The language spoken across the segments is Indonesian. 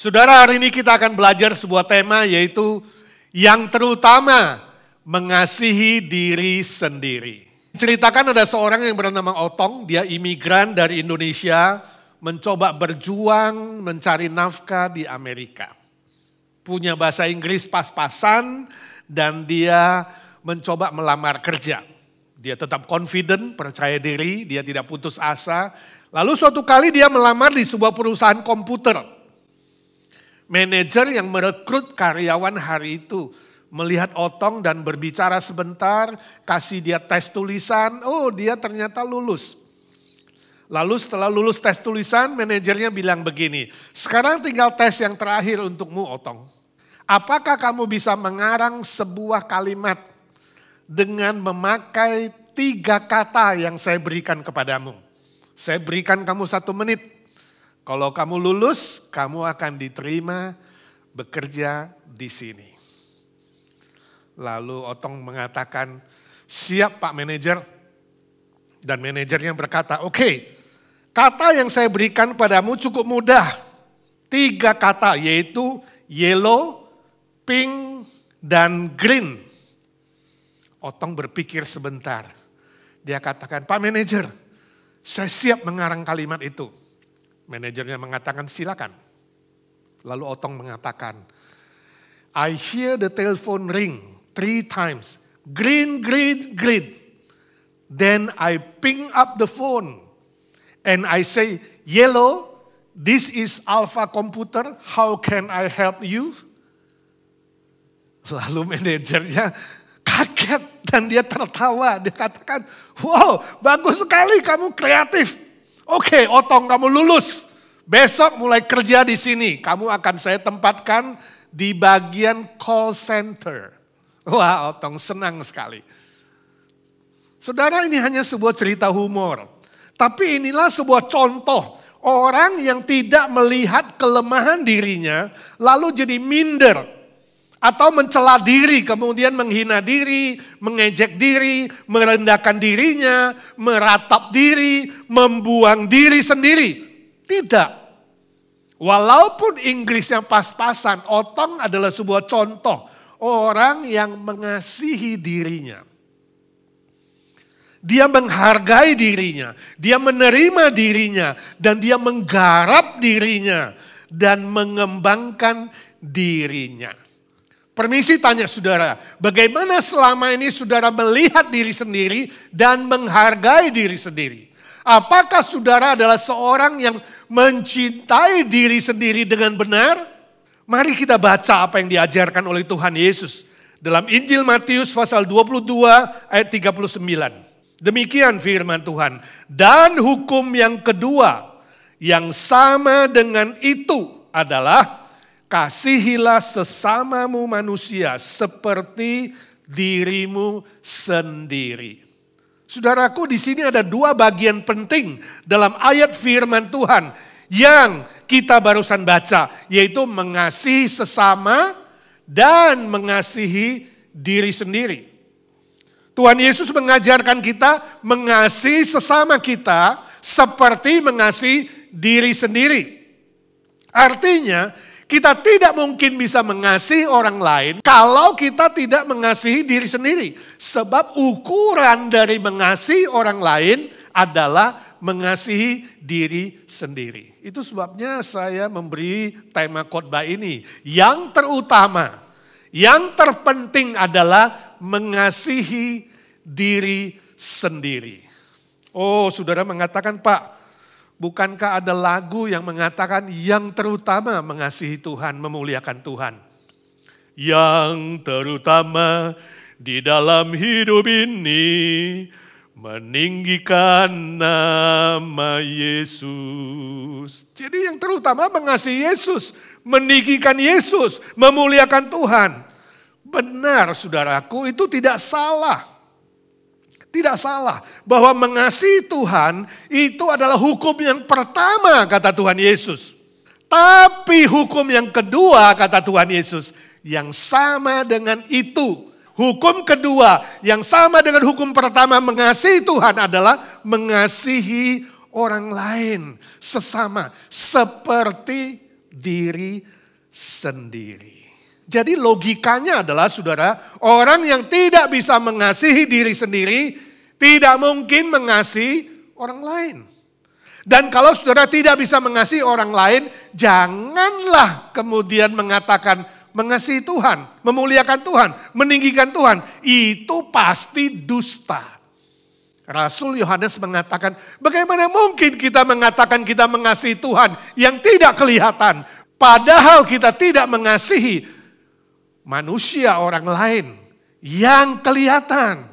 Saudara, hari ini kita akan belajar sebuah tema yaitu yang terutama mengasihi diri sendiri. Ceritakan ada seorang yang bernama Otong, dia imigran dari Indonesia, mencoba berjuang mencari nafkah di Amerika. Punya bahasa Inggris pas-pasan dan dia mencoba melamar kerja. Dia tetap confident, percaya diri, dia tidak putus asa. Lalu suatu kali dia melamar di sebuah perusahaan komputer. Manajer yang merekrut karyawan hari itu melihat Otong dan berbicara sebentar, kasih dia tes tulisan, oh dia ternyata lulus. Lalu setelah lulus tes tulisan, manajernya bilang begini, sekarang tinggal tes yang terakhir untukmu Otong. Apakah kamu bisa mengarang sebuah kalimat dengan memakai 3 kata yang saya berikan kepadamu? Saya berikan kamu 1 menit. Kalau kamu lulus, kamu akan diterima bekerja di sini. Lalu Otong mengatakan, siap Pak Manajer. Dan manajernya berkata, oke, kata yang saya berikan padamu cukup mudah. 3 kata yaitu yellow, pink, dan green. Otong berpikir sebentar. Dia katakan, Pak Manajer, saya siap mengarang kalimat itu. Manajernya mengatakan silakan. Lalu Otong mengatakan, I hear the telephone ring 3 times. Green, green, green. Then I ping up the phone. And I say, yellow, this is Alpha Computer. How can I help you? Lalu manajernya kaget dan dia tertawa. Dia katakan, wow bagus sekali kamu kreatif. Oke, Otong kamu lulus. Besok mulai kerja di sini. Kamu akan saya tempatkan di bagian call center. Wah, Otong senang sekali. Saudara, ini hanya sebuah cerita humor. Tapi inilah sebuah contoh. Orang yang tidak melihat kelemahan dirinya lalu jadi minder. Atau mencela diri, kemudian menghina diri, mengejek diri, merendahkan dirinya, meratap diri, membuang diri sendiri. Tidak. Walaupun Inggrisnya pas-pasan, Otong adalah sebuah contoh. Orang yang mengasihi dirinya. Dia menghargai dirinya, dia menerima dirinya, dan dia menggarap dirinya, dan mengembangkan dirinya. Permisi tanya saudara, bagaimana selama ini saudara melihat diri sendiri dan menghargai diri sendiri? Apakah saudara adalah seorang yang mencintai diri sendiri dengan benar? Mari kita baca apa yang diajarkan oleh Tuhan Yesus. Dalam Injil Matius pasal 22 ayat 39. Demikian firman Tuhan. Dan hukum yang kedua yang sama dengan itu adalah kasihilah sesamamu manusia seperti dirimu sendiri. Saudaraku, di sini ada 2 bagian penting dalam ayat firman Tuhan yang kita barusan baca, yaitu mengasihi sesama dan mengasihi diri sendiri. Tuhan Yesus mengajarkan kita mengasihi sesama kita seperti mengasihi diri sendiri. Artinya, kita tidak mungkin bisa mengasihi orang lain kalau kita tidak mengasihi diri sendiri. Sebab ukuran dari mengasihi orang lain adalah mengasihi diri sendiri. Itu sebabnya saya memberi tema khotbah ini. Yang terutama, yang terpenting adalah mengasihi diri sendiri. Oh, saudara mengatakan, Pak, bukankah ada lagu yang mengatakan yang terutama mengasihi Tuhan, memuliakan Tuhan? Yang terutama di dalam hidup ini meninggikan nama Yesus. Jadi yang terutama mengasihi Yesus, meninggikan Yesus, memuliakan Tuhan. Benar saudaraku, itu tidak salah. Tidak salah bahwa mengasihi Tuhan itu adalah hukum yang pertama kata Tuhan Yesus. Tapi hukum yang kedua kata Tuhan Yesus yang sama dengan itu. Hukum kedua yang sama dengan hukum pertama mengasihi Tuhan adalah mengasihi orang lain sesama seperti diri sendiri. Jadi logikanya adalah saudara, orang yang tidak bisa mengasihi diri sendiri, tidak mungkin mengasihi orang lain. Dan kalau saudara tidak bisa mengasihi orang lain, janganlah kemudian mengatakan mengasihi Tuhan, memuliakan Tuhan, meninggikan Tuhan. Itu pasti dusta. Rasul Yohanes mengatakan, bagaimana mungkin kita mengatakan kita mengasihi Tuhan yang tidak kelihatan, padahal kita tidak mengasihi manusia orang lain yang kelihatan.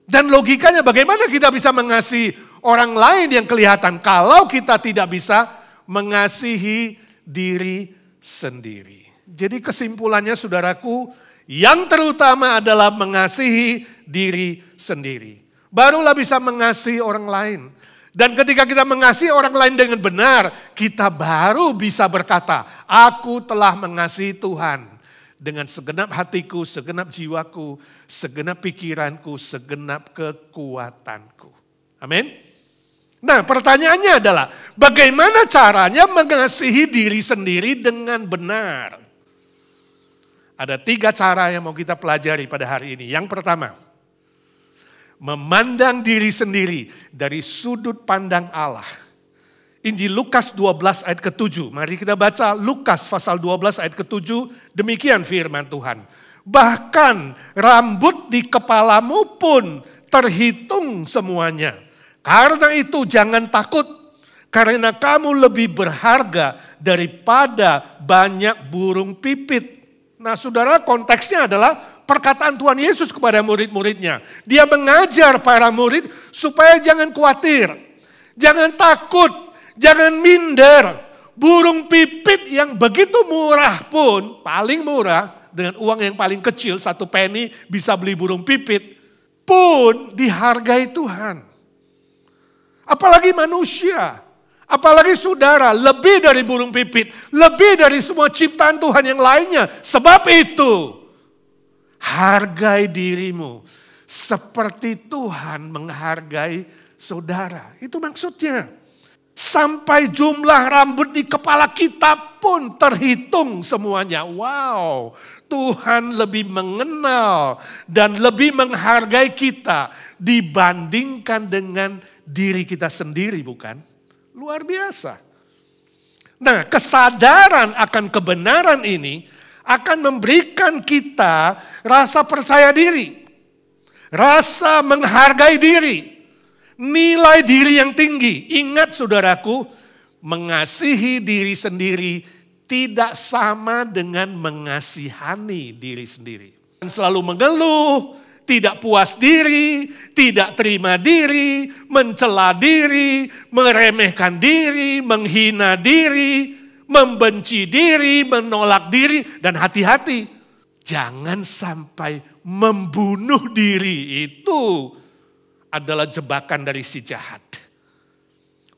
Dan logikanya bagaimana kita bisa mengasihi orang lain yang kelihatan kalau kita tidak bisa mengasihi diri sendiri. Jadi kesimpulannya saudaraku, yang terutama adalah mengasihi diri sendiri. Barulah bisa mengasihi orang lain. Dan ketika kita mengasihi orang lain dengan benar, kita baru bisa berkata, aku telah mengasihi Tuhan. Dengan segenap hatiku, segenap jiwaku, segenap pikiranku, segenap kekuatanku. Amin. Nah, pertanyaannya adalah bagaimana caranya mengasihi diri sendiri dengan benar? Ada 3 cara yang mau kita pelajari pada hari ini. Yang pertama, memandang diri sendiri dari sudut pandang Allah. Injil Lukas 12 ayat ke-7. Mari kita baca Lukas pasal 12 ayat ke-7. Demikian firman Tuhan. Bahkan rambut di kepalamu pun terhitung semuanya. Karena itu jangan takut. Karena kamu lebih berharga daripada banyak burung pipit. Nah saudara, konteksnya adalah perkataan Tuhan Yesus kepada murid-muridnya. Dia mengajar para murid supaya jangan khawatir. Jangan takut. Jangan minder, burung pipit yang begitu murah pun, paling murah, dengan uang yang paling kecil, 1 penny bisa beli burung pipit, pun dihargai Tuhan. Apalagi manusia, apalagi saudara, lebih dari burung pipit, lebih dari semua ciptaan Tuhan yang lainnya. Sebab itu, hargai dirimu seperti Tuhan menghargai saudara. Itu maksudnya. Sampai jumlah rambut di kepala kita pun terhitung semuanya. Wow, Tuhan lebih mengenal dan lebih menghargai kita dibandingkan dengan diri kita sendiri, bukan? Luar biasa. Nah, kesadaran akan kebenaran ini akan memberikan kita rasa percaya diri, rasa menghargai diri. Nilai diri yang tinggi. Ingat saudaraku, mengasihi diri sendiri tidak sama dengan mengasihani diri sendiri. Selalu mengeluh, tidak puas diri, tidak terima diri, mencela diri, meremehkan diri, menghina diri, membenci diri, menolak diri, dan hati-hati. Jangan sampai membunuh diri. Itu adalah jebakan dari si jahat.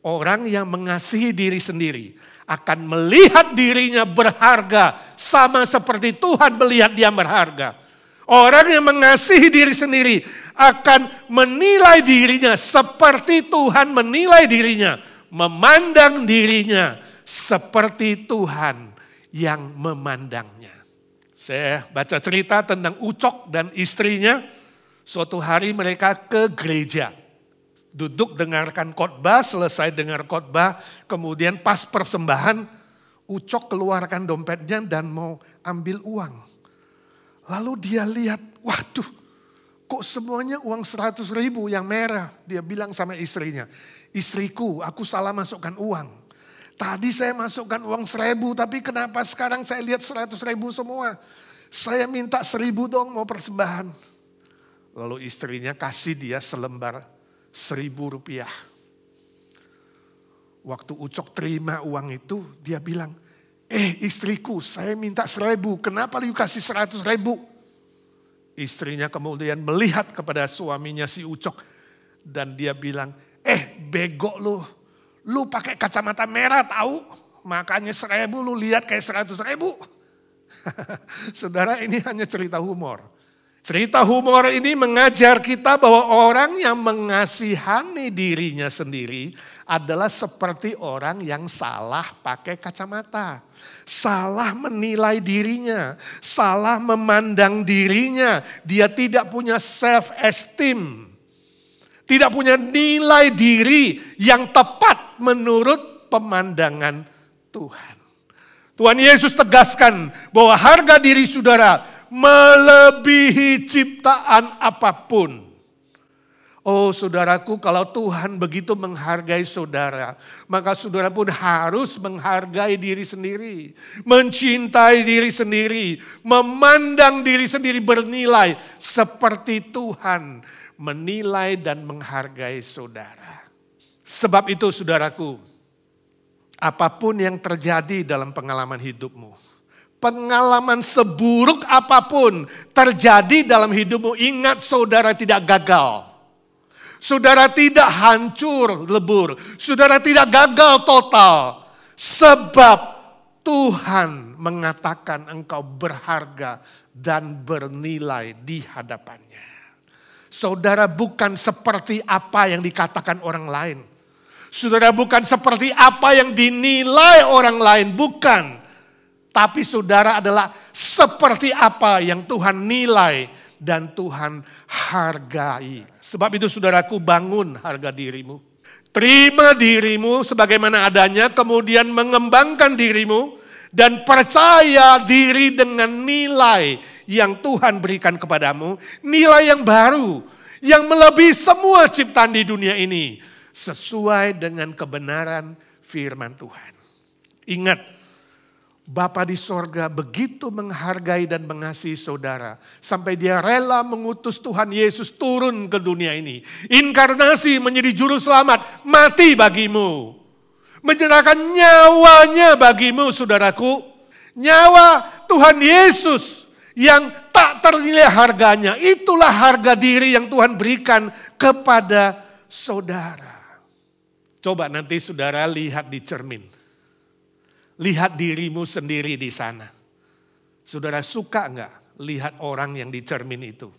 Orang yang mengasihi diri sendiri akan melihat dirinya berharga sama seperti Tuhan melihat dia berharga. Orang yang mengasihi diri sendiri akan menilai dirinya seperti Tuhan menilai dirinya, memandang dirinya seperti Tuhan yang memandangnya. Saya baca cerita tentang Ucok dan istrinya. Suatu hari mereka ke gereja, duduk dengarkan khotbah, selesai dengar khotbah, kemudian pas persembahan, Ucok keluarkan dompetnya dan mau ambil uang. Lalu dia lihat, waduh, kok semuanya uang 100.000 yang merah. Dia bilang sama istrinya, istriku, aku salah masukkan uang. Tadi saya masukkan uang 1.000, tapi kenapa sekarang saya lihat 100.000 semua? Saya minta 1.000 dong mau persembahan. Lalu istrinya kasih dia selembar 1.000 rupiah. Waktu Ucok terima uang itu, dia bilang, istriku, saya minta 1.000, kenapa lu kasih 100.000? Istrinya kemudian melihat kepada suaminya si Ucok, dan dia bilang, bego lu pakai kacamata merah tahu, makanya 1.000 lu lihat kayak 100.000. Saudara, ini hanya cerita humor. Cerita humor ini mengajar kita bahwa orang yang mengasihani dirinya sendiri adalah seperti orang yang salah pakai kacamata. Salah menilai dirinya, salah memandang dirinya. Dia tidak punya self-esteem. Tidak punya nilai diri yang tepat menurut pemandangan Tuhan. Tuhan Yesus tegaskan bahwa harga diri saudara melebihi ciptaan apapun. Oh saudaraku, kalau Tuhan begitu menghargai saudara, maka saudara pun harus menghargai diri sendiri. Mencintai diri sendiri, memandang diri sendiri bernilai seperti Tuhan menilai dan menghargai saudara. Sebab itu saudaraku, apapun yang terjadi dalam pengalaman hidupmu, pengalaman seburuk apapun terjadi dalam hidupmu, ingat saudara tidak gagal. Saudara tidak hancur lebur. Saudara tidak gagal total. Sebab Tuhan mengatakan engkau berharga dan bernilai di hadapannya. Saudara bukan seperti apa yang dikatakan orang lain. Saudara bukan seperti apa yang dinilai orang lain, bukan. Tapi saudara adalah seperti apa yang Tuhan nilai dan Tuhan hargai. Sebab itu saudaraku, bangun harga dirimu. Terima dirimu sebagaimana adanya, kemudian mengembangkan dirimu dan percaya diri dengan nilai yang Tuhan berikan kepadamu. Nilai yang baru, yang melebihi semua ciptaan di dunia ini. Sesuai dengan kebenaran firman Tuhan. Ingat, Bapa di sorga begitu menghargai dan mengasihi saudara. Sampai dia rela mengutus Tuhan Yesus turun ke dunia ini. Inkarnasi menjadi juru selamat, mati bagimu. Menyerahkan nyawanya bagimu saudaraku. Nyawa Tuhan Yesus yang tak ternilai harganya. Itulah harga diri yang Tuhan berikan kepada saudara. Coba nanti saudara lihat di cermin. Lihat dirimu sendiri di sana. Saudara suka enggak lihat orang yang di cermin itu?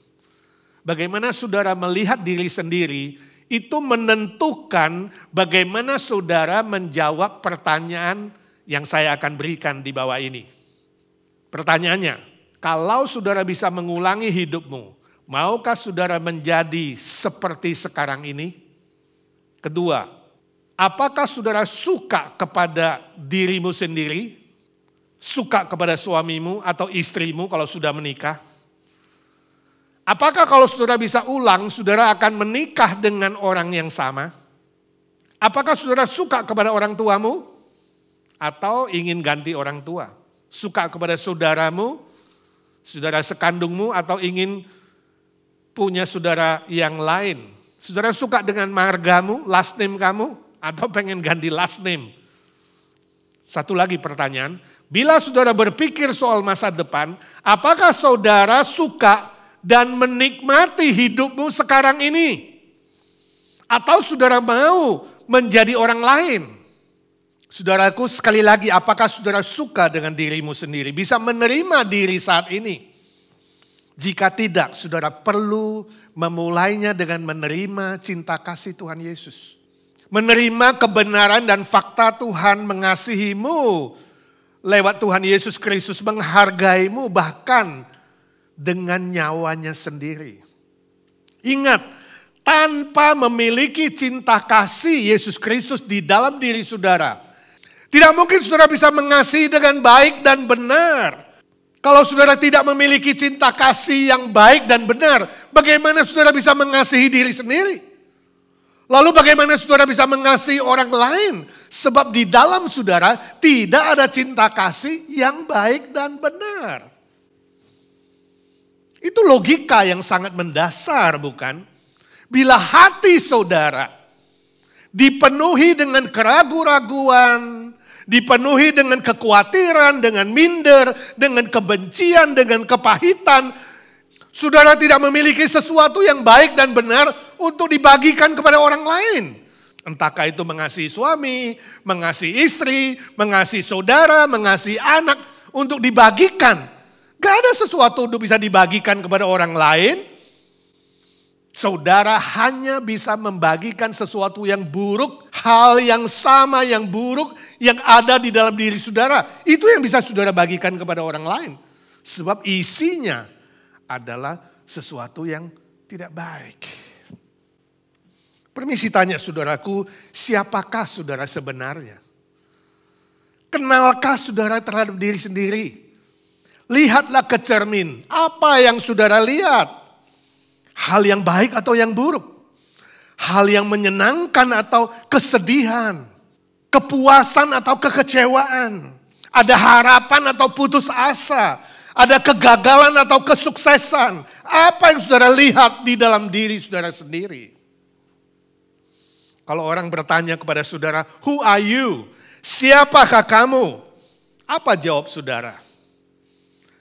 Bagaimana saudara melihat diri sendiri, itu menentukan bagaimana saudara menjawab pertanyaan yang saya akan berikan di bawah ini. Pertanyaannya, kalau saudara bisa mengulangi hidupmu, maukah saudara menjadi seperti sekarang ini? Kedua, apakah saudara suka kepada dirimu sendiri? Suka kepada suamimu atau istrimu kalau sudah menikah? Apakah kalau saudara bisa ulang, saudara akan menikah dengan orang yang sama? Apakah saudara suka kepada orang tuamu? Atau ingin ganti orang tua? Suka kepada saudaramu, saudara sekandungmu, atau ingin punya saudara yang lain? Saudara suka dengan margamu, last name kamu? Atau pengen ganti last name? Satu lagi pertanyaan, bila saudara berpikir soal masa depan, apakah saudara suka dan menikmati hidupmu sekarang ini? Atau saudara mau menjadi orang lain? Saudaraku, sekali lagi, apakah saudara suka dengan dirimu sendiri? Bisa menerima diri saat ini? Jika tidak, saudara perlu memulainya dengan menerima cinta kasih Tuhan Yesus. Menerima kebenaran dan fakta Tuhan mengasihimu lewat Tuhan Yesus Kristus, menghargaimu bahkan dengan nyawanya sendiri. Ingat, tanpa memiliki cinta kasih Yesus Kristus di dalam diri saudara, tidak mungkin saudara bisa mengasihi dengan baik dan benar. Kalau saudara tidak memiliki cinta kasih yang baik dan benar, bagaimana saudara bisa mengasihi diri sendiri? Lalu bagaimana saudara bisa mengasihi orang lain? Sebab di dalam saudara tidak ada cinta kasih yang baik dan benar. Itu logika yang sangat mendasar, bukan? Bila hati saudara dipenuhi dengan keraguan-raguan, dipenuhi dengan kekhawatiran, dengan minder, dengan kebencian, dengan kepahitan, saudara tidak memiliki sesuatu yang baik dan benar untuk dibagikan kepada orang lain. Entahkah itu mengasihi suami, mengasihi istri, mengasihi saudara, mengasihi anak, untuk dibagikan. Gak ada sesuatu untuk bisa dibagikan kepada orang lain, saudara hanya bisa membagikan sesuatu yang buruk, hal yang sama yang buruk yang ada di dalam diri saudara. Itu yang bisa saudara bagikan kepada orang lain. Sebab isinya adalah sesuatu yang tidak baik. Permisi tanya saudaraku, siapakah saudara sebenarnya? Kenalkah saudara terhadap diri sendiri? Lihatlah ke cermin, apa yang saudara lihat? Hal yang baik atau yang buruk? Hal yang menyenangkan atau kesedihan? Kepuasan atau kekecewaan? Ada harapan atau putus asa? Ada kegagalan atau kesuksesan? Apa yang saudara lihat di dalam diri saudara sendiri? Kalau orang bertanya kepada saudara, who are you? Siapakah kamu? Apa jawab saudara?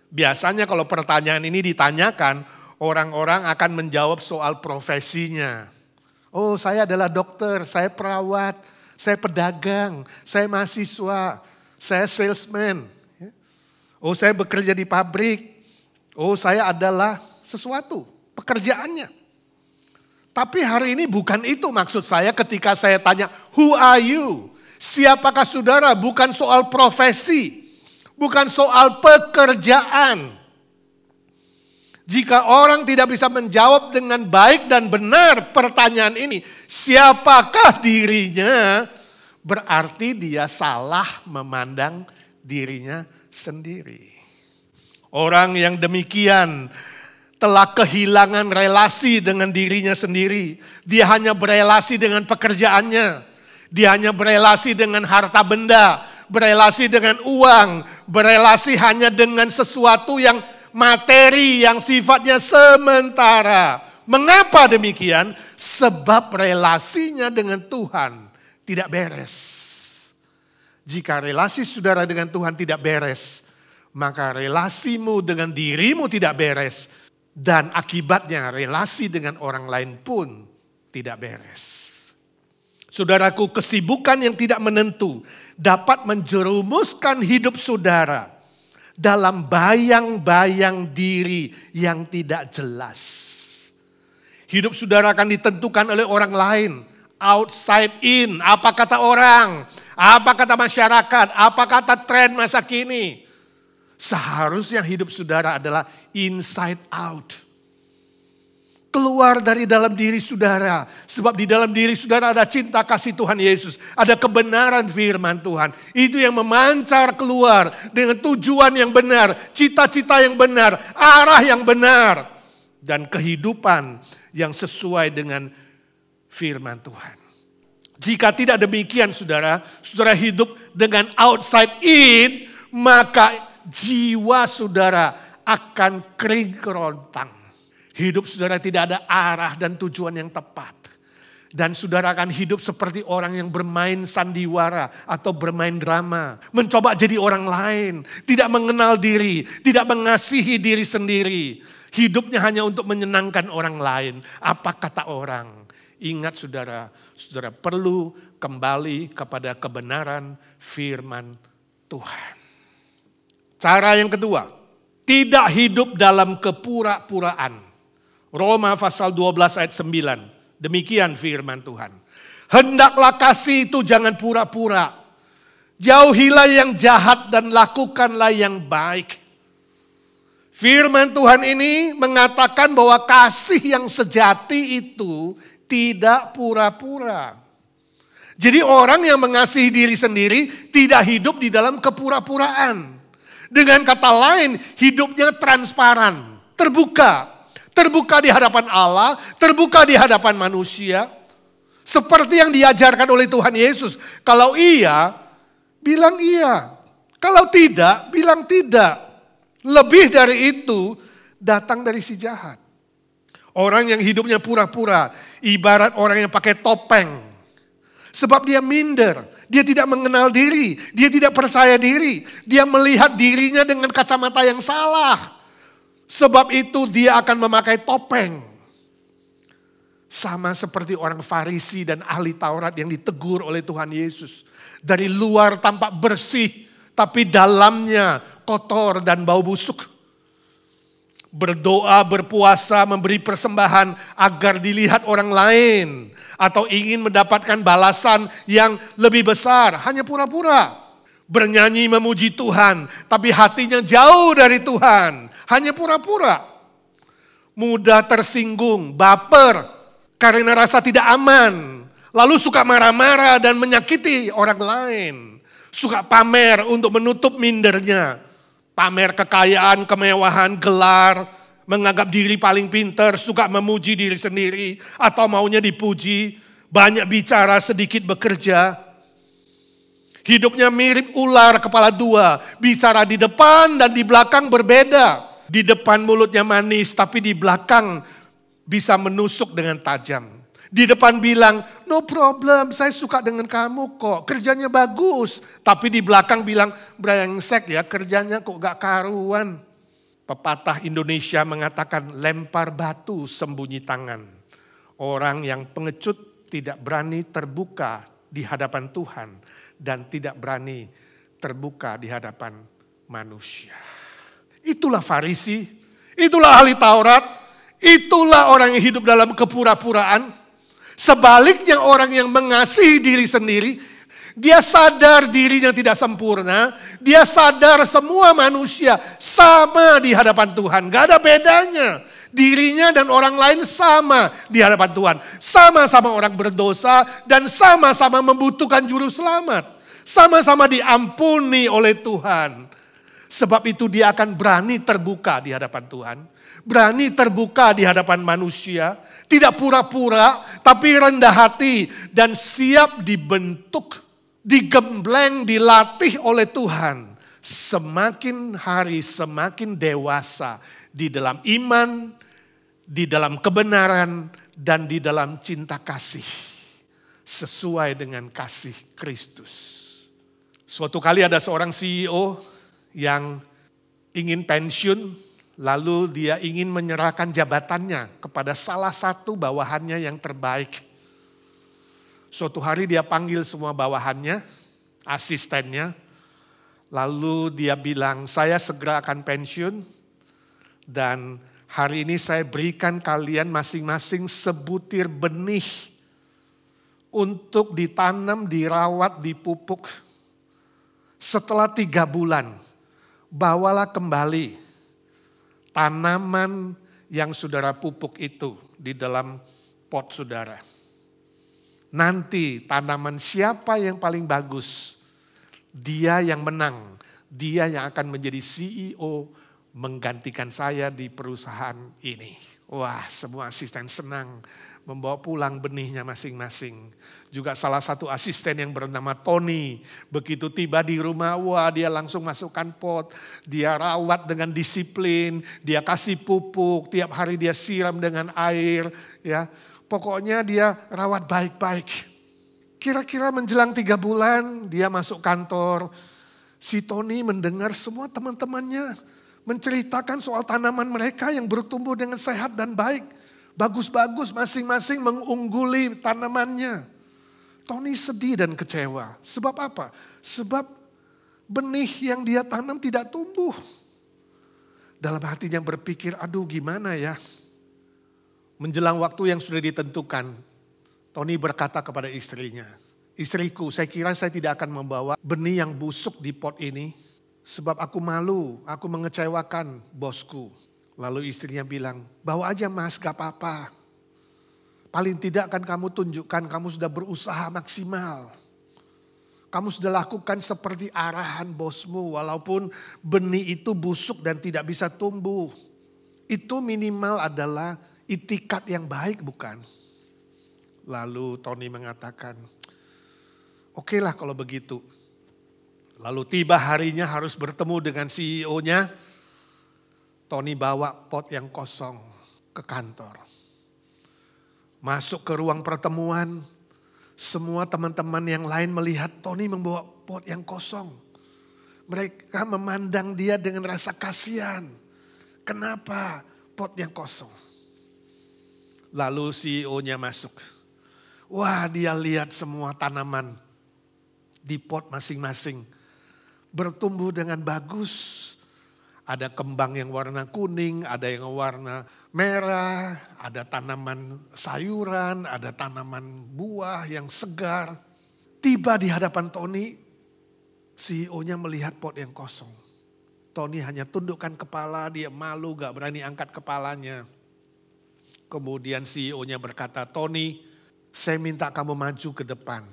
Biasanya kalau pertanyaan ini ditanyakan, orang-orang akan menjawab soal profesinya. Oh, saya adalah dokter, saya perawat, saya pedagang, saya mahasiswa, saya salesman. Oh, saya bekerja di pabrik. Oh, saya adalah sesuatu, pekerjaannya. Tapi hari ini bukan itu maksud saya ketika saya tanya, who are you? Siapakah saudara? Bukan soal profesi, bukan soal pekerjaan. Jika orang tidak bisa menjawab dengan baik dan benar pertanyaan ini, siapakah dirinya? Berarti dia salah memandang dirinya sendiri. Orang yang demikian telah kehilangan relasi dengan dirinya sendiri. Dia hanya berelasi dengan pekerjaannya. Dia hanya berelasi dengan harta benda, berelasi dengan uang, berelasi hanya dengan sesuatu yang materi yang sifatnya sementara. Mengapa demikian? Sebab relasinya dengan Tuhan tidak beres. Jika relasi saudara dengan Tuhan tidak beres, maka relasimu dengan dirimu tidak beres. Dan akibatnya relasi dengan orang lain pun tidak beres. Saudaraku, kesibukan yang tidak menentu dapat menjerumuskan hidup saudara dalam bayang-bayang diri yang tidak jelas. Hidup saudara akan ditentukan oleh orang lain. Outside in, apa kata orang, apa kata masyarakat, apa kata tren masa kini. Seharusnya hidup saudara adalah inside out. Keluar dari dalam diri saudara. Sebab di dalam diri saudara ada cinta kasih Tuhan Yesus. Ada kebenaran firman Tuhan. Itu yang memancar keluar dengan tujuan yang benar. Cita-cita yang benar. Arah yang benar. Dan kehidupan yang sesuai dengan firman Tuhan. Jika tidak demikian saudara, saudara hidup dengan outside in, maka jiwa saudara akan kering kerontang. Hidup saudara tidak ada arah dan tujuan yang tepat. Dan saudara akan hidup seperti orang yang bermain sandiwara atau bermain drama. Mencoba jadi orang lain. Tidak mengenal diri. Tidak mengasihi diri sendiri. Hidupnya hanya untuk menyenangkan orang lain. Apa kata orang? Ingat saudara, saudara perlu kembali kepada kebenaran firman Tuhan. Cara yang kedua, tidak hidup dalam kepura-puraan. Roma pasal 12 ayat 9. Demikian firman Tuhan. Hendaklah kasih itu jangan pura-pura. Jauhilah yang jahat dan lakukanlah yang baik. Firman Tuhan ini mengatakan bahwa kasih yang sejati itu tidak pura-pura. Jadi orang yang mengasihi diri sendiri tidak hidup di dalam kepura-puraan. Dengan kata lain, hidupnya transparan, terbuka. Terbuka di hadapan Allah, terbuka di hadapan manusia. Seperti yang diajarkan oleh Tuhan Yesus. Kalau iya, bilang iya. Kalau tidak, bilang tidak. Lebih dari itu, datang dari si jahat. Orang yang hidupnya pura-pura, ibarat orang yang pakai topeng. Sebab dia minder. Dia tidak mengenal diri, dia tidak percaya diri. Dia melihat dirinya dengan kacamata yang salah. Sebab itu dia akan memakai topeng. Sama seperti orang Farisi dan ahli Taurat yang ditegur oleh Tuhan Yesus. Dari luar tampak bersih, tapi dalamnya kotor dan bau busuk. berdoa, berpuasa, memberi persembahan agar dilihat orang lain, atau ingin mendapatkan balasan yang lebih besar, hanya pura-pura. Bernyanyi memuji Tuhan, tapi hatinya jauh dari Tuhan, hanya pura-pura. Mudah tersinggung, baper, karena rasa tidak aman, lalu suka marah-marah dan menyakiti orang lain. Suka pamer untuk menutup mindernya. Pamer kekayaan, kemewahan, gelar, menganggap diri paling pintar, suka memuji diri sendiri, atau maunya dipuji, banyak bicara, sedikit bekerja. Hidupnya mirip ular kepala dua, bicara di depan dan di belakang berbeda. Di depan mulutnya manis, tapi di belakang bisa menusuk dengan tajam. Di depan bilang, no problem, saya suka dengan kamu kok, kerjanya bagus. Tapi di belakang bilang, brengsek ya, kerjanya kok gak karuan. Pepatah Indonesia mengatakan, lempar batu sembunyi tangan. Orang yang pengecut tidak berani terbuka di hadapan Tuhan dan tidak berani terbuka di hadapan manusia. Itulah Farisi, itulah ahli Taurat, itulah orang yang hidup dalam kepura-puraan. Sebaliknya orang yang mengasihi diri sendiri, dia sadar dirinya tidak sempurna, dia sadar semua manusia sama di hadapan Tuhan, gak ada bedanya. Dirinya dan orang lain sama di hadapan Tuhan, sama-sama orang berdosa dan sama-sama membutuhkan juru selamat, sama-sama diampuni oleh Tuhan. Sebab itu dia akan berani terbuka di hadapan Tuhan, berani terbuka di hadapan manusia, tidak pura-pura tapi rendah hati dan siap dibentuk, digembleng, dilatih oleh Tuhan. Semakin hari semakin dewasa di dalam iman, di dalam kebenaran, dan di dalam cinta kasih. Sesuai dengan kasih Kristus. Suatu kali ada seorang CEO yang ingin pensiun, lalu dia ingin menyerahkan jabatannya kepada salah satu bawahannya yang terbaik. Suatu hari dia panggil semua bawahannya, asistennya, lalu dia bilang, saya segera akan pensiun dan hari ini saya berikan kalian masing-masing sebutir benih untuk ditanam, dirawat, dipupuk. Setelah 3 bulan, bawalah kembali tanaman yang saudara pupuk itu di dalam pot saudara. Nanti tanaman siapa yang paling bagus, dia yang menang. Dia yang akan menjadi CEO menggantikan saya di perusahaan ini. Wah, semua asisten senang membawa pulang benihnya masing-masing. Juga salah satu asisten yang bernama Tony, begitu tiba di rumah, wah dia langsung masukkan pot, dia rawat dengan disiplin, dia kasih pupuk, tiap hari dia siram dengan air, ya. Pokoknya dia rawat baik-baik. Kira-kira menjelang 3 bulan dia masuk kantor, si Tony mendengar semua teman-temannya menceritakan soal tanaman mereka yang bertumbuh dengan sehat dan baik. Bagus-bagus, masing-masing mengungguli tanamannya. Tony sedih dan kecewa. Sebab apa? Sebab benih yang dia tanam tidak tumbuh. Dalam hatinya berpikir, aduh gimana ya. Menjelang waktu yang sudah ditentukan, Tony berkata kepada istrinya, istriku, saya kira saya tidak akan membawa benih yang busuk di pot ini. Sebab aku malu, aku mengecewakan bosku. Lalu istrinya bilang, bawa aja mas, gak apa-apa. Paling tidak kan kamu tunjukkan kamu sudah berusaha maksimal. Kamu sudah lakukan seperti arahan bosmu walaupun benih itu busuk dan tidak bisa tumbuh. Itu minimal adalah itikat yang baik bukan? Lalu Tony mengatakan, oke lah kalau begitu. Lalu tiba harinya harus bertemu dengan CEO-nya. Tony bawa pot yang kosong ke kantor. Masuk ke ruang pertemuan, semua teman-teman yang lain melihat Tony membawa pot yang kosong. Mereka memandang dia dengan rasa kasihan. Kenapa pot yang kosong? Lalu CEO-nya masuk. Wah, dia lihat semua tanaman di pot masing-masing bertumbuh dengan bagus. Ada kembang yang warna kuning, ada yang warna merah, ada tanaman sayuran, ada tanaman buah yang segar. Tiba di hadapan Tony, CEO-nya melihat pot yang kosong. Tony hanya tundukkan kepala, dia malu gak berani angkat kepalanya. Kemudian CEO-nya berkata, Tony, saya minta kamu maju ke depan.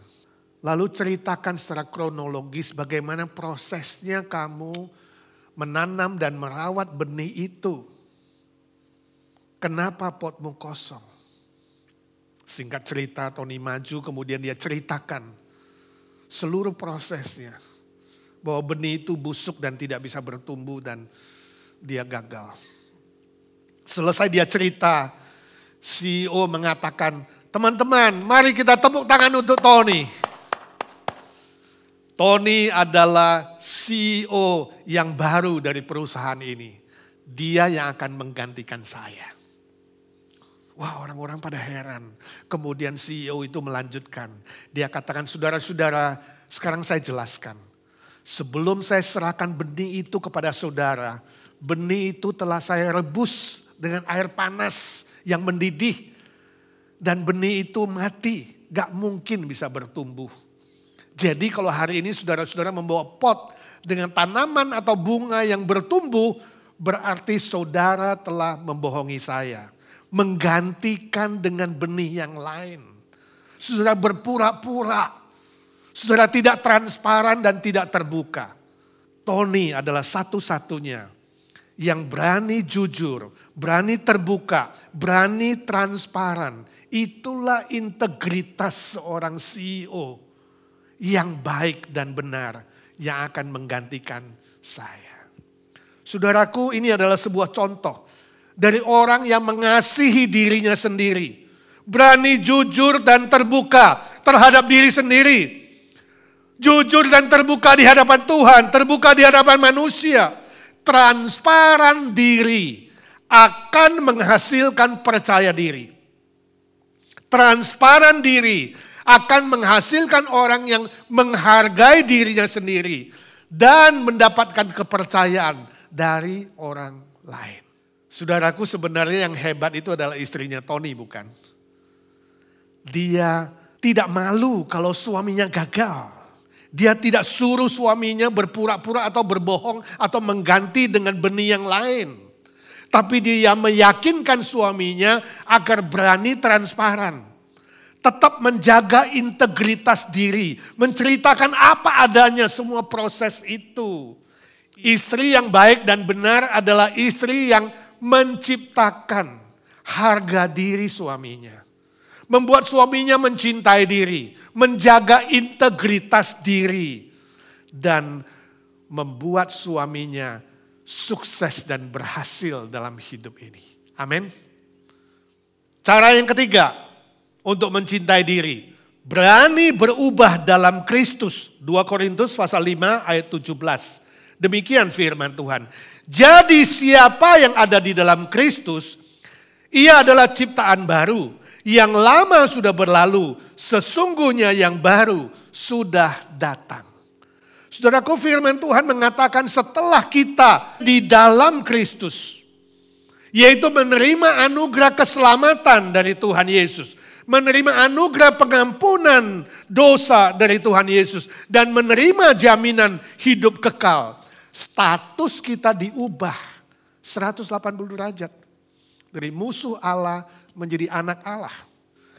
Lalu ceritakan secara kronologis bagaimana prosesnya kamu menanam dan merawat benih itu. Kenapa potmu kosong? Singkat cerita, Tony maju, kemudian dia ceritakan seluruh prosesnya. Bahwa benih itu busuk dan tidak bisa bertumbuh dan dia gagal. Selesai dia cerita, CEO mengatakan, teman-teman mari kita tepuk tangan untuk Tony. Tony adalah CEO yang baru dari perusahaan ini. Dia yang akan menggantikan saya. Wah, orang-orang pada heran. Kemudian CEO itu melanjutkan. Dia katakan, saudara-saudara, sekarang saya jelaskan. Sebelum saya serahkan benih itu kepada saudara, benih itu telah saya rebus dengan air panas yang mendidih. Dan benih itu mati, gak mungkin bisa bertumbuh. Jadi kalau hari ini saudara-saudara membawa pot dengan tanaman atau bunga yang bertumbuh, berarti saudara telah membohongi saya. Menggantikan dengan benih yang lain. Saudara berpura-pura. Saudara tidak transparan dan tidak terbuka. Tony adalah satu-satunya yang berani jujur, berani terbuka, berani transparan. Itulah integritas seorang CEO. Yang baik dan benar yang akan menggantikan saya. Saudaraku, ini adalah sebuah contoh dari orang yang mengasihi dirinya sendiri. Berani jujur dan terbuka terhadap diri sendiri. Jujur dan terbuka di hadapan Tuhan, terbuka di hadapan manusia. Transparan diri akan menghasilkan percaya diri. Transparan diri akan menghasilkan orang yang menghargai dirinya sendiri dan mendapatkan kepercayaan dari orang lain. Saudaraku, sebenarnya yang hebat itu adalah istrinya Tony, bukan? Dia tidak malu kalau suaminya gagal. Dia tidak suruh suaminya berpura-pura atau berbohong atau mengganti dengan benih yang lain. Tapi dia meyakinkan suaminya agar berani transparan. Tetap menjaga integritas diri. Menceritakan apa adanya semua proses itu. Istri yang baik dan benar adalah istri yang menciptakan harga diri suaminya. Membuat suaminya mencintai diri. Menjaga integritas diri. Dan membuat suaminya sukses dan berhasil dalam hidup ini. Amin. Cara yang ketiga. Untuk mencintai diri. Berani berubah dalam Kristus. 2 Korintus pasal 5 ayat 17. Demikian firman Tuhan. Jadi siapa yang ada di dalam Kristus, ia adalah ciptaan baru. Yang lama sudah berlalu, sesungguhnya yang baru sudah datang. Saudaraku, firman Tuhan mengatakan setelah kita di dalam Kristus, yaitu menerima anugerah keselamatan dari Tuhan Yesus. Menerima anugerah pengampunan dosa dari Tuhan Yesus. Dan menerima jaminan hidup kekal. Status kita diubah 180 derajat. Dari musuh Allah menjadi anak Allah.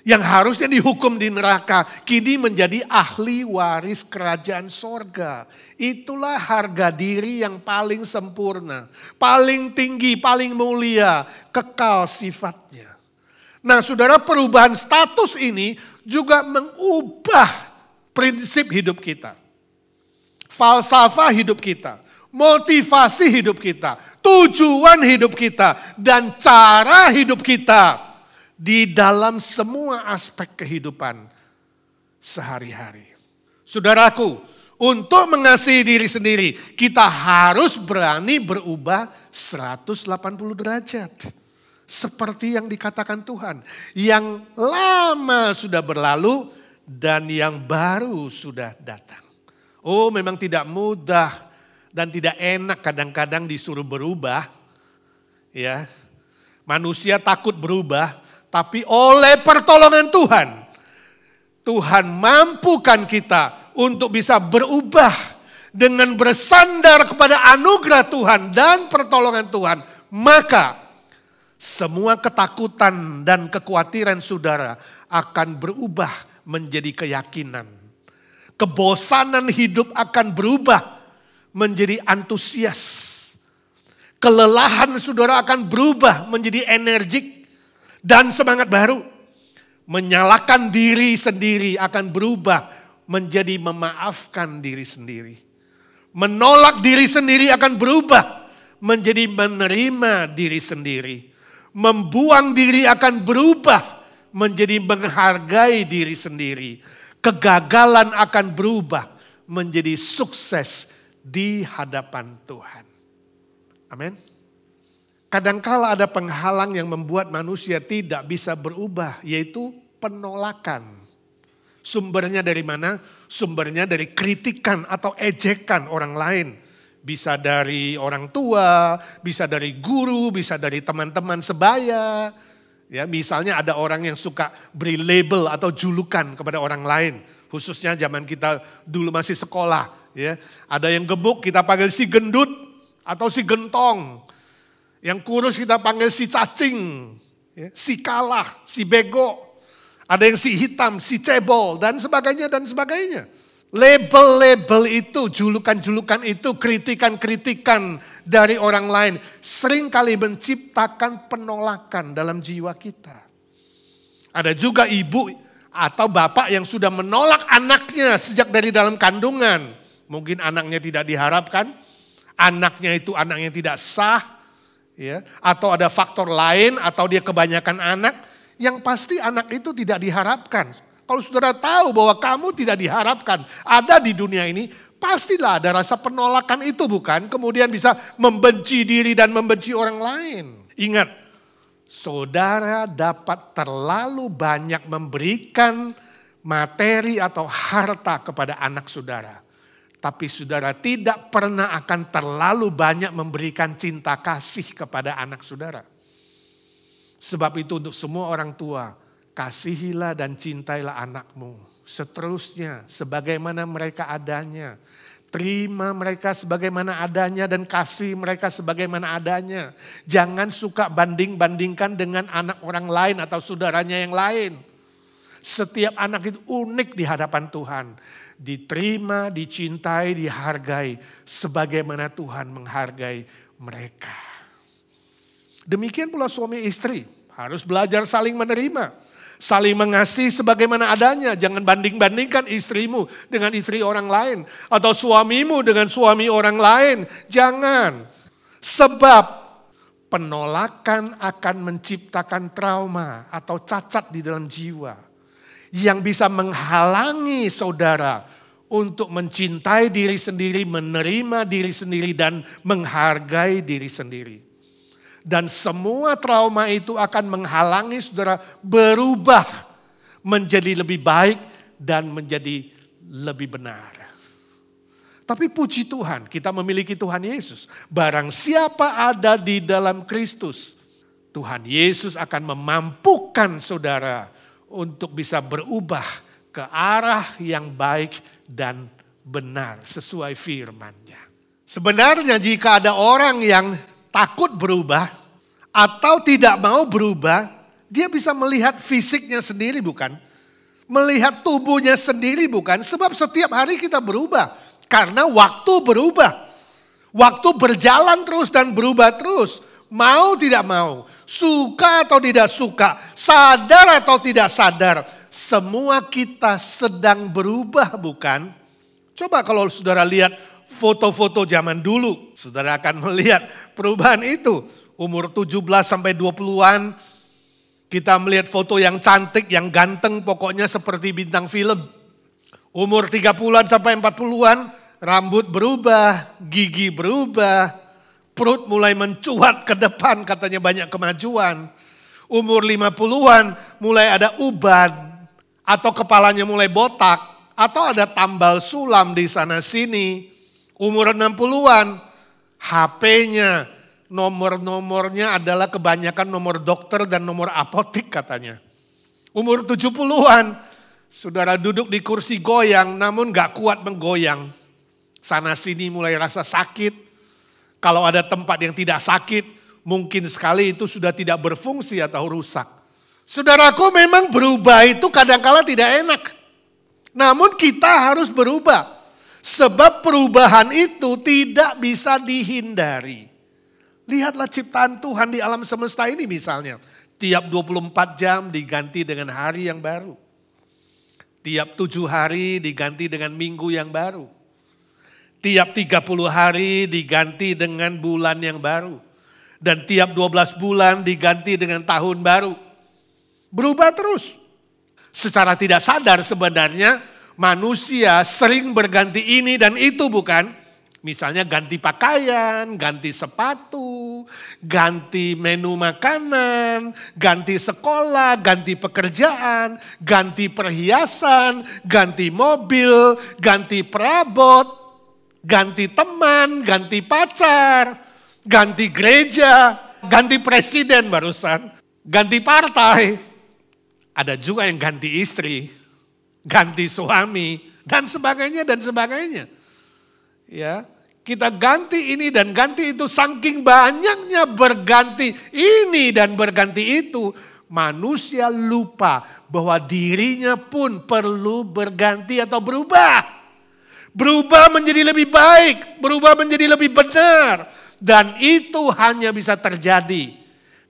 Yang harusnya dihukum di neraka. Kini menjadi ahli waris kerajaan sorga. Itulah harga diri yang paling sempurna. Paling tinggi, paling mulia. Kekal sifatnya. Nah, saudara, perubahan status ini juga mengubah prinsip hidup kita. Falsafah hidup kita. Motivasi hidup kita. Tujuan hidup kita. Dan cara hidup kita. Di dalam semua aspek kehidupan sehari-hari. Saudaraku, untuk mengasihi diri sendiri, kita harus berani berubah 180 derajat. Seperti yang dikatakan Tuhan. Yang lama sudah berlalu dan yang baru sudah datang. Oh, memang tidak mudah Dan tidak enak kadang-kadang disuruh berubah. Ya, manusia takut berubah, tapi oleh pertolongan Tuhan, Tuhan mampukan kita untuk bisa berubah dengan bersandar kepada anugerah Tuhan dan pertolongan Tuhan. Maka semua ketakutan dan kekhawatiran saudara akan berubah menjadi keyakinan. Kebosanan hidup akan berubah menjadi antusias. Kelelahan saudara akan berubah menjadi energik dan semangat baru. Menyalahkan diri sendiri akan berubah menjadi memaafkan diri sendiri. Menolak diri sendiri akan berubah menjadi menerima diri sendiri. Membuang diri akan berubah menjadi menghargai diri sendiri. Kegagalan akan berubah menjadi sukses di hadapan Tuhan. Amin. Kadangkala ada penghalang yang membuat manusia tidak bisa berubah, yaitu penolakan. Sumbernya dari mana? Sumbernya dari kritikan atau ejekan orang lain. Bisa dari orang tua, bisa dari guru, bisa dari teman-teman sebaya. Ya, misalnya ada orang yang suka beri label atau julukan kepada orang lain. Khususnya zaman kita dulu masih sekolah. Ya, ada yang gemuk kita panggil si gendut atau si gentong. Yang kurus kita panggil si cacing, ya, si kalah, si bego. Ada yang si hitam, si cebol, dan sebagainya, dan sebagainya. Label-label itu, julukan-julukan itu, kritikan-kritikan dari orang lain seringkali menciptakan penolakan dalam jiwa kita. Ada juga ibu atau bapak yang sudah menolak anaknya sejak dari dalam kandungan. Mungkin anaknya tidak diharapkan, anaknya itu anak yang tidak sah, ya, atau ada faktor lain, atau dia kebanyakan anak, yang pasti anak itu tidak diharapkan. Kalau saudara tahu bahwa kamu tidak diharapkan ada di dunia ini, pastilah ada rasa penolakan itu, bukan? Kemudian bisa membenci diri dan membenci orang lain. Ingat, saudara dapat terlalu banyak memberikan materi atau harta kepada anak saudara. Tapi saudara tidak pernah akan terlalu banyak memberikan cinta kasih kepada anak saudara. Sebab itu untuk semua orang tua, kasihilah dan cintailah anakmu. Seterusnya sebagaimana mereka adanya. Terima mereka sebagaimana adanya dan kasih mereka sebagaimana adanya. Jangan suka banding-bandingkan dengan anak orang lain atau saudaranya yang lain. Setiap anak itu unik di hadapan Tuhan. Diterima, dicintai, dihargai sebagaimana Tuhan menghargai mereka. Demikian pula suami istri harus belajar saling menerima, saling mengasihi sebagaimana adanya. Jangan banding-bandingkan istrimu dengan istri orang lain atau suamimu dengan suami orang lain. Jangan. Sebab penolakan akan menciptakan trauma atau cacat di dalam jiwa yang bisa menghalangi saudara untuk mencintai diri sendiri, menerima diri sendiri, dan menghargai diri sendiri. Dan semua trauma itu akan menghalangi saudara berubah menjadi lebih baik dan menjadi lebih benar. Tapi puji Tuhan, kita memiliki Tuhan Yesus. Barang siapa ada di dalam Kristus, Tuhan Yesus akan memampukan saudara untuk bisa berubah ke arah yang baik dan benar sesuai firman-Nya. Sebenarnya jika ada orang yang takut berubah atau tidak mau berubah, dia bisa melihat fisiknya sendiri, bukan? Melihat tubuhnya sendiri, bukan? Sebab setiap hari kita berubah karena waktu berubah. Waktu berjalan terus dan berubah terus. Mau tidak mau, suka atau tidak suka, sadar atau tidak sadar, semua kita sedang berubah, bukan? Coba kalau saudara lihat foto-foto zaman dulu, saudara akan melihat perubahan itu. Umur 17 sampai 20-an, kita melihat foto yang cantik, yang ganteng, pokoknya seperti bintang film. Umur 30-an sampai 40-an, rambut berubah, gigi berubah, perut mulai mencuat ke depan, katanya banyak kemajuan. Umur 50-an mulai ada uban, atau kepalanya mulai botak, atau ada tambal sulam di sana sini. Umur 60-an, HP-nya, nomor-nomornya adalah kebanyakan nomor dokter dan nomor apotik katanya. Umur 70-an, saudara duduk di kursi goyang namun gak kuat menggoyang. Sana sini mulai rasa sakit. Kalau ada tempat yang tidak sakit, mungkin sekali itu sudah tidak berfungsi atau rusak. Saudaraku, memang berubah itu kadang-kala tidak enak. Namun kita harus berubah. Sebab perubahan itu tidak bisa dihindari. Lihatlah ciptaan Tuhan di alam semesta ini misalnya. Tiap 24 jam diganti dengan hari yang baru. Tiap 7 hari diganti dengan minggu yang baru. Tiap 30 hari diganti dengan bulan yang baru. Dan tiap 12 bulan diganti dengan tahun baru. Berubah terus. Secara tidak sadar sebenarnya manusia sering berganti ini dan itu bukan? Misalnya ganti pakaian, ganti sepatu, ganti menu makanan, ganti sekolah, ganti pekerjaan, ganti perhiasan, ganti mobil, ganti perabot, ganti teman, ganti pacar, ganti gereja, ganti presiden barusan, ganti partai. Ada juga yang ganti istri, ganti suami, dan sebagainya, dan sebagainya. Ya, kita ganti ini dan ganti itu, saking banyaknya berganti ini dan berganti itu, manusia lupa bahwa dirinya pun perlu berganti atau berubah. Berubah menjadi lebih baik, berubah menjadi lebih benar. Dan itu hanya bisa terjadi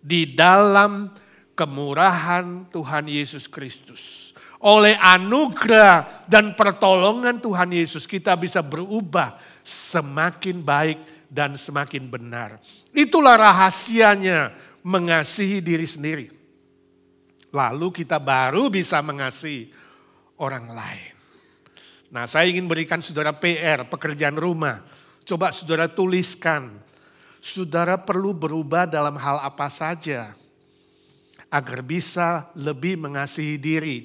di dalam kemurahan Tuhan Yesus Kristus. Oleh anugerah dan pertolongan Tuhan Yesus kita bisa berubah semakin baik dan semakin benar. Itulah rahasianya mengasihi diri sendiri. Lalu kita baru bisa mengasihi orang lain. Nah, saya ingin berikan saudara PR, pekerjaan rumah. Coba saudara tuliskan. Saudara perlu berubah dalam hal apa saja agar bisa lebih mengasihi diri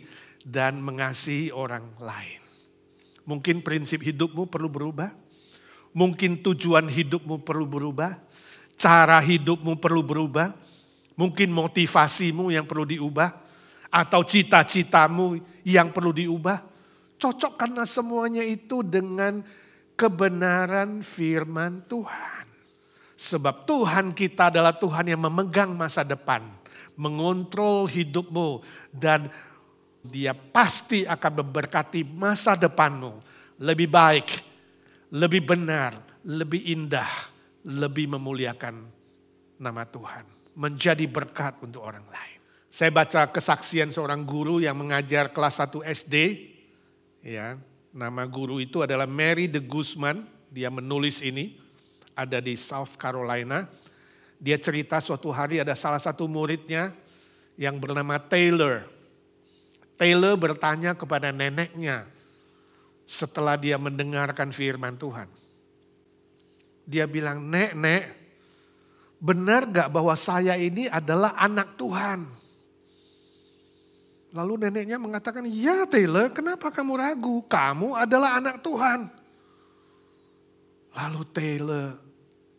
dan mengasihi orang lain. Mungkin prinsip hidupmu perlu berubah. Mungkin tujuan hidupmu perlu berubah. Cara hidupmu perlu berubah. Mungkin motivasimu yang perlu diubah. Atau cita-citamu yang perlu diubah. Cocokkanlah semuanya itu dengan kebenaran firman Tuhan. Sebab Tuhan kita adalah Tuhan yang memegang masa depan. Mengontrol hidupmu dan Dia pasti akan memberkati masa depanmu lebih baik, lebih benar, lebih indah, lebih memuliakan nama Tuhan. Menjadi berkat untuk orang lain. Saya baca kesaksian seorang guru yang mengajar kelas 1 SD. Ya, nama guru itu adalah Mary de Guzman. Dia menulis ini, ada di South Carolina. Dia cerita suatu hari ada salah satu muridnya yang bernama Taylor. Taylor bertanya kepada neneknya setelah dia mendengarkan firman Tuhan. Dia bilang, Nek, benar gak bahwa saya ini adalah anak Tuhan? Lalu neneknya mengatakan, ya Taylor, kenapa kamu ragu? Kamu adalah anak Tuhan. Lalu Taylor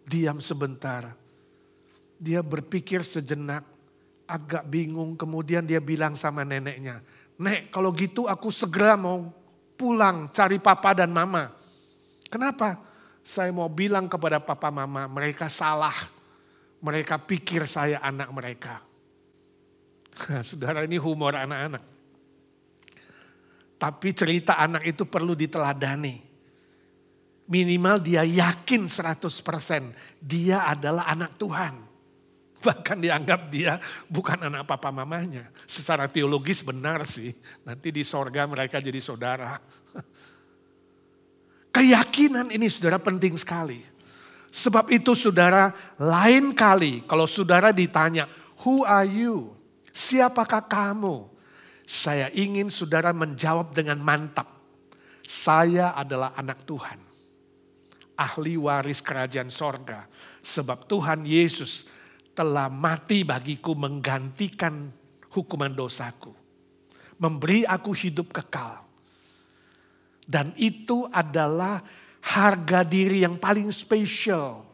diam sebentar. Dia berpikir sejenak, agak bingung. Kemudian dia bilang sama neneknya, Nek, kalau gitu aku segera mau pulang cari papa dan mama. Kenapa? Saya mau bilang kepada papa mama, mereka salah. Mereka pikir saya anak mereka. Saudara, ini humor anak-anak. Tapi cerita anak itu perlu diteladani. Minimal dia yakin 100% dia adalah anak Tuhan. Bahkan dianggap dia bukan anak papa mamanya. Secara teologis benar sih. Nanti di sorga mereka jadi saudara. Keyakinan ini saudara penting sekali. Sebab itu saudara, lain kali kalau saudara ditanya, who are you? Siapakah kamu? Saya ingin saudara menjawab dengan mantap. Saya adalah anak Tuhan. Ahli waris kerajaan sorga. Sebab Tuhan Yesus telah mati bagiku menggantikan hukuman dosaku. Memberi aku hidup kekal. Dan itu adalah harga diri yang paling spesial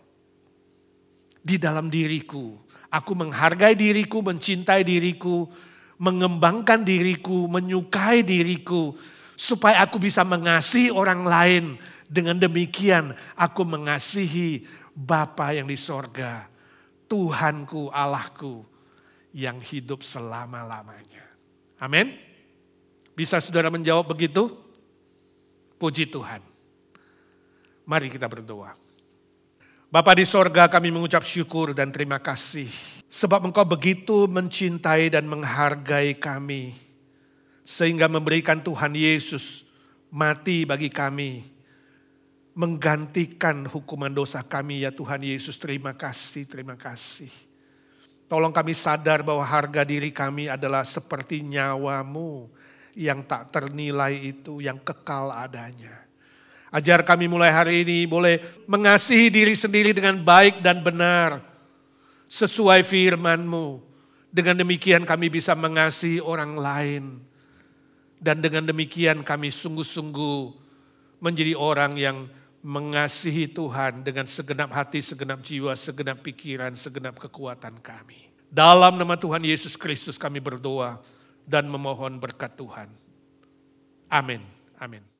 di dalam diriku. Aku menghargai diriku, mencintai diriku, mengembangkan diriku, menyukai diriku, supaya aku bisa mengasihi orang lain. Dengan demikian aku mengasihi Bapa yang di sorga, Tuhanku, Allahku, yang hidup selama-lamanya. Amin. Bisa saudara menjawab begitu? Puji Tuhan. Mari kita berdoa. Bapa di sorga, kami mengucap syukur dan terima kasih. Sebab Engkau begitu mencintai dan menghargai kami. Sehingga memberikan Tuhan Yesus mati bagi kami. Menggantikan hukuman dosa kami ya Tuhan Yesus. Terima kasih, terima kasih. Tolong kami sadar bahwa harga diri kami adalah seperti nyawa-Mu yang tak ternilai itu, yang kekal adanya. Ajar kami mulai hari ini boleh mengasihi diri sendiri dengan baik dan benar. Sesuai firman-Mu. Dengan demikian kami bisa mengasihi orang lain. Dan dengan demikian kami sungguh-sungguh menjadi orang yang mengasihi Tuhan dengan segenap hati, segenap jiwa, segenap pikiran, segenap kekuatan kami. Dalam nama Tuhan Yesus Kristus kami berdoa dan memohon berkat Tuhan. Amin. Amin.